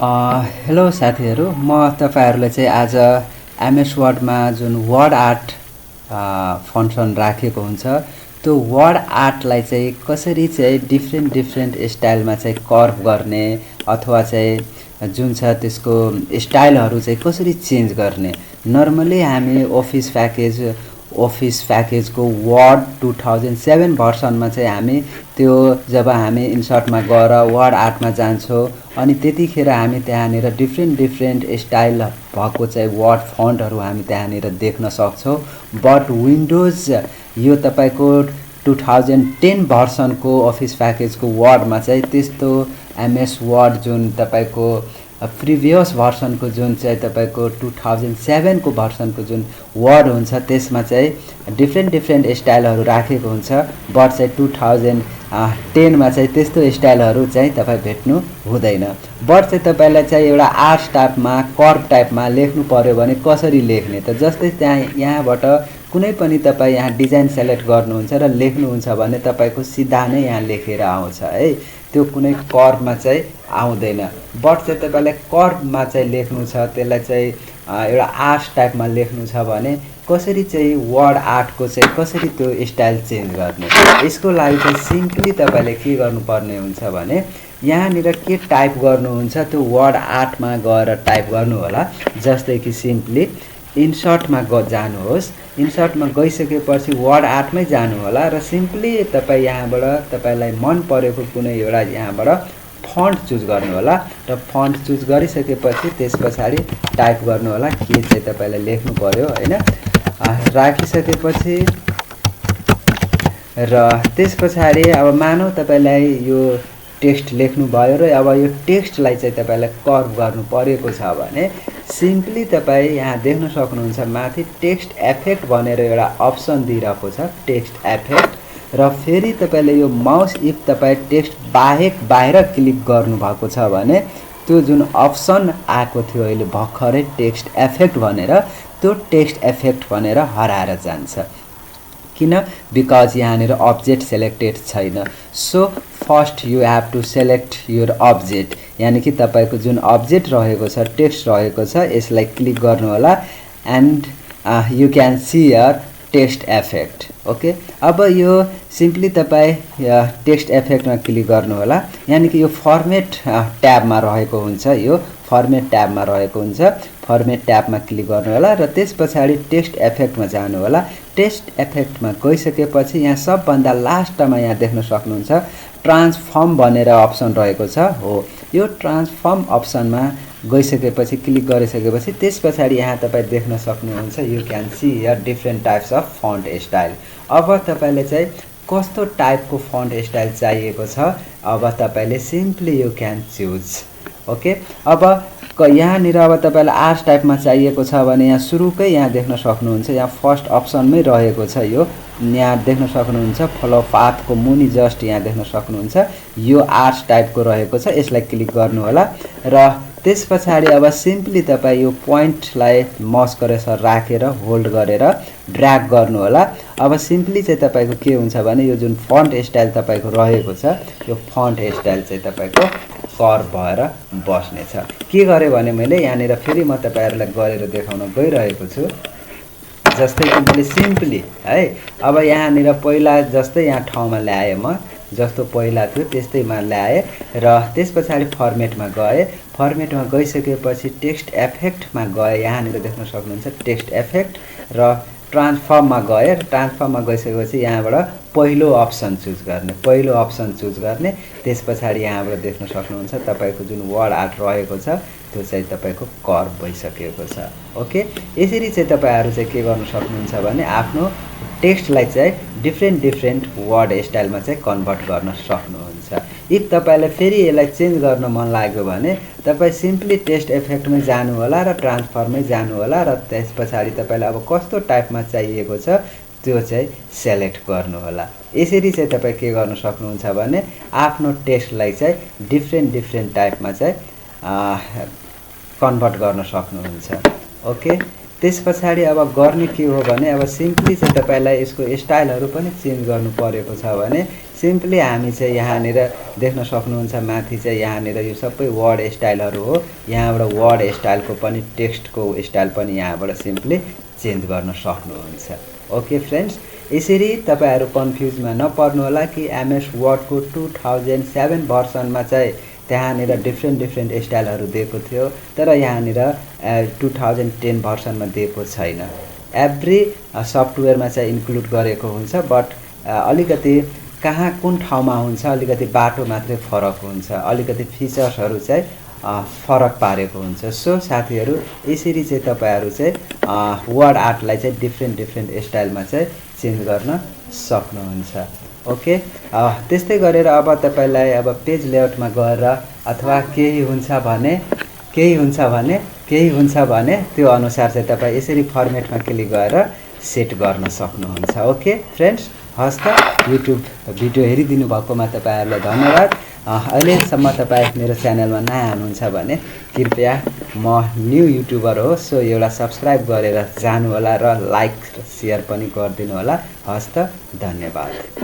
Hello साथीहरू, म तपाईहरुलाई चाहिँ आज एमएस वर्डमा जुन वर्ड आर्ट फंक्सन राखेको हुन्छ त्यो वर्ड आर्टलाई चाहिँ कसरी चाहिँ डिफ्रेन्ट स्टाइलमा चाहिँ कर्व गर्ने अथवा चाहिँ जुन छ त्यसको स्टाइलहरु चाहिँ कसरी चेन्ज गर्ने। नर्मली हामी अफिस प्याकेजको वर्ड 2007 भर्सनमा चाहिँ हामी त्यो जब हामी इन्सर्टमा गएर वर्ड आर्टमा जान्छौं अनि त्यतिखेर हामी त्यहाँनेर डिफ्रेन्ट स्टाइल भएको चाहिँ वर्ड फन्टहरु हामी त्यहाँनेर देख्न सक्छौं। बट विन्डोज यो तपाईको 2010 भर्सनको अफिस प्याकेजको वर्डमा चाहिँ त्यस्तो एमएस वर्ड जुन तपाईको प्रिभियस भर्सनको जुन चाहिँ तपाईको 2007 को भर्सनको जुन वर्ड हुन्छ त्यसमा चाहिँ डिफ्रेन्ट स्टाइलहरु राखेको हुन्छ। बट चाहिँ 2010 मा चाहिँ त्यस्तो स्टाइलहरु चाहिँ तपाई भेट्नु हुँदैन। बट चाहिँ तपाईलाई चाहिँ एउटा आर्ट टाइपमा कर्व टाइपमा लेख्नु पर्यो भने कसरी लेख्ने त जस्तै त्यहाँ यहाँबाट कुनै पनि तपाई यहाँ डिजाइन सेलेक्ट गर्नुहुन्छ र लेख्नुहुन्छ भने तपाईको सिधा नै यहाँ लेखेर आउँछ है, त्यो कुनै कर्वमा चाहिँ आउँदैन। बट चाहिँ तपाईलाई कर्वमा चाहिँ लेख्नु छ, त्यसलाई चाहिँ एउटा आर्ट टाइपमा लेख्नु छ भने कसरी चाहिँ वर्ड आर्टको चाहिँ कसरी त्यो स्टाइल चेन्ज गर्ने। यसको लागि चाहिँ सिम्पली तपाईले के गर्नुपर्ने हुन्छ भने यहाँनिर के टाइप गर्नुहुन्छ त्यो वर्ड आर्टमा गएर टाइप गर्नु होला। जस्तै कि सिम्पली इन्सर्टमा जानुहोस्, इन्सर्टमा गइसकेपछि वर्ड आर्टमै जानु होला र सिम्पली तपाई यहाँबाट तपाईलाई मन परेको कुनै एउटा यहाँबाट फन्ट चुज गर्नु होला र फन्ट चुज गरिसकेपछि त्यसपछाडी टाइप गर्नु होला के चाहिँ तपाईलाई लेख्नु पर्यो हैन। राखिसकेपछि र त्यसपछाडी अब मानौ तपाईलाई यो टेक्स्ट लेख्नु भयो र अब यो टेक्स्टलाई चाहिँ तपाईलाई कर्व गर्नु परेको छ भने सिम्पली तपाई यहाँ देख्न सक्नुहुन्छ माथि टेक्स्ट इफेक्ट भनेर एउटा अप्सन दिइरहेको छ, टेक्स्ट इफेक्ट। र फेरि तपाईले यो माउस इफ तपाई टेक्स्ट बाहिर क्लिक गर्नु भएको छ भने त्यो जुन अप्सन आएको थियो अहिले भर्खरै टेक्स्ट इफेक्ट भनेर त्यो टेक्स्ट इफेक्ट भनेर हराएर जान्छ। किन? बिकज यहाँनिर अब्जेक्ट सेलेक्टेड छैन। So first you have to select your object, यानी कि तपाईको जुन अब्जेक्ट रहेको छ टेक्स्ट रहेको छ यसलाई क्लिक गर्नु होला and you can see here text effect. Okay, अब यो सिम्पली तपाई टेक्स्ट इफेक्टमा क्लिक गर्नु होला, यानी कि यो फर्मेट ट्याबमा रहेको हुन्छ, यो फर्मेट ट्याबमा रहेको हुन्छ। फर्मेट ट्याबमा क्लिक गर्नु होला र त्यसपछाडी टेक्स्ट इफेक्टमा जानु होला। टेक्स्ट इफेक्टमा गइसकेपछि यहाँ सबभन्दा लास्टमा यहाँ देख्न सक्नुहुन्छ ट्रान्सफर्म भनेर अप्सन रहेको छ हो। यो ट्रान्सफर्म अप्सनमा गइसकेपछि क्लिक गरिसकेपछि त्यसपछाडी यहाँ तपाई देख्न सक्नुहुन्छ you can see here different types of font style. अब तपाईले चाहिँ कस्तो टाइपको फन्ट स्टाइल चाहिएको छ अब तपाईले simply you can choose. Okay, अब यहाँनिर अब तपाईलाई आर्ट टाइपमा चाहिएको छ भने यहाँ सुरुकै यहाँ देख्न सक्नुहुन्छ यहाँ फर्स्ट अप्सनमै रहेको छ, यो यहाँ देख्न सक्नुहुन्छ फलो पाथको मुनि जस्ट यहाँ देख्न सक्नुहुन्छ यो आर्ट टाइपको रहेको छ, यसलाई क्लिक गर्नु होला र त्यसपछाडी अब सिम्पली तपाई यो प्वाइन्टलाई माउस कर्सर राखेर होल्ड गरेर ड्र्याग गर्नु होला। अब सिम्पली चाहिँ तपाईको के हुन्छ भने यो जुन फन्ट स्टाइल तपाईको रहेको छ यो फन्ट स्टाइल चाहिँ तपाईको कर्व भएर बस्ने छ। के गरे भने मैले यहाँनिर फेरि म तपाईहरुलाई गरेर देखाउन गइरहेको छु। जस्तै कि मैले सिम्पली है अब यहाँनिर पहिला जस्तै यहाँ ठाउँमा ल्याए म जस्तो पहिला थियो त्यस्तैमा ल्याए र त्यसपछाडी फर्मेटमा गए। फर्मेटमा गइसकेपछि टेक्स्ट इफेक्टमा गए, यहाँनिर देख्न सक्नुहुन्छ टेक्स्ट इफेक्ट र ट्रान्सफर्ममा गए। ट्रान्सफर्ममा गइसकेपछि यहाँबाट पहिलो अप्सन चुज गर्ने, त्यसपछाडी यहाँबाट देख्न सक्नुहुन्छ तपाईको जुन वर्ड आर्ट रहेको छ त्यो चाहिँ तपाईको कर्व भइसकेको छ। ओके, यसरी चाहिँ तपाईहरु चाहिँ के गर्न सक्नुहुन्छ भने आफ्नो टेक्स्टलाई चाहिँ डिफ्रेन्ट वर्ड स्टाइलमा चाहिँ कन्भर्ट गर्न सक्नुहुन्छ। इफ तपाईलाई फेरि यसलाई चेन्ज गर्न मन लाग्यो भने तपाई सिम्पली टेक्स्ट इफेक्टमै जानु होला र ट्रान्सफर्ममै जानु होला र त्यसपछाडी तपाईलाई अब कस्तो टाइपमा चाहिएको छ त्यो चाहिँ सेलेक्ट गर्नु होला। यसरी चाहिँ तपाई के गर्न सक्नुहुन्छ भने आफ्नो टेक्स्टलाई चाहिँ डिफ्रेन्ट टाइपमा चाहिँ कन्भर्ट गर्न सक्नुहुन्छ। ओके, त्यसपछाडी अब गर्ने के हो भने अब सिम्पली चाहिँ तपाईलाई यसको स्टाइलहरु पनि चेन्ज गर्नु परेको छ भने सिम्पली हामी चाहिँ यहाँनिर देख्न सक्नुहुन्छ माथि चाहिँ यहाँनिर यो सबै वर्ड स्टाइलहरू हो। यहाँबाट वर्ड स्टाइलको पनि टेक्स्टको स्टाइल पनि यहाँबाट सिम्पली चेन्ज गर्न सक्नुहुन्छ। ओके फ्रेन्ड्स, यसरी तपाईहरु कन्फ्युजमा नपर्नु होला कि एमएस वर्डको 2007 भर्सनमा चाहिँ त्यहाँनिर डिफ्रेन्ट स्टाइलहरू दिएको थियो, तर यहाँनिर 2010 भर्सनमा दिएको छैन। एभ्री सफ्टवेयरमा चाहिँ इन्क्लुड गरेको हुन्छ, बट अलिकति कहाँ कुन ठाउँमा हुन्छ अलिकति बाटो मात्रै फरक हुन्छ, अलिकति फिचर्सहरू चाहिँ फरक पारेको हुन्छ। सो साथीहरू, यसरी चाहिँ तपाईहरु चाहिँ वर्ड आर्टलाई चाहिँ डिफ्रेन्ट स्टाइलमा चाहिँ चेन्ज गर्न सक्नुहुन्छ। ओके, त्यस्तै गरेर अब तपाईलाई अब पेज लेआउटमा गएर अथवा केही हुन्छ भने त्यो अनुसार चाहिँ तपाई यसरी फर्मेटमा क्लिक गरेर सेट गर्न सक्नुहुन्छ। ओके फ्रेन्ड्स, हस् त, युट्युब भिडियो हेरिदिनु भएकोमा तपाईहरुलाई धन्यवाद। अहिलेसम्म तपाई मेरो च्यानलमा नयाँ हुनुहुन्छ भने कृपया, म न्यू युट्युबर हो, सो एउटा सब्स्क्राइब गरेर जानु होला र लाइक र शेयर पनि गरिदिनु होला। हस् त, धन्यवाद।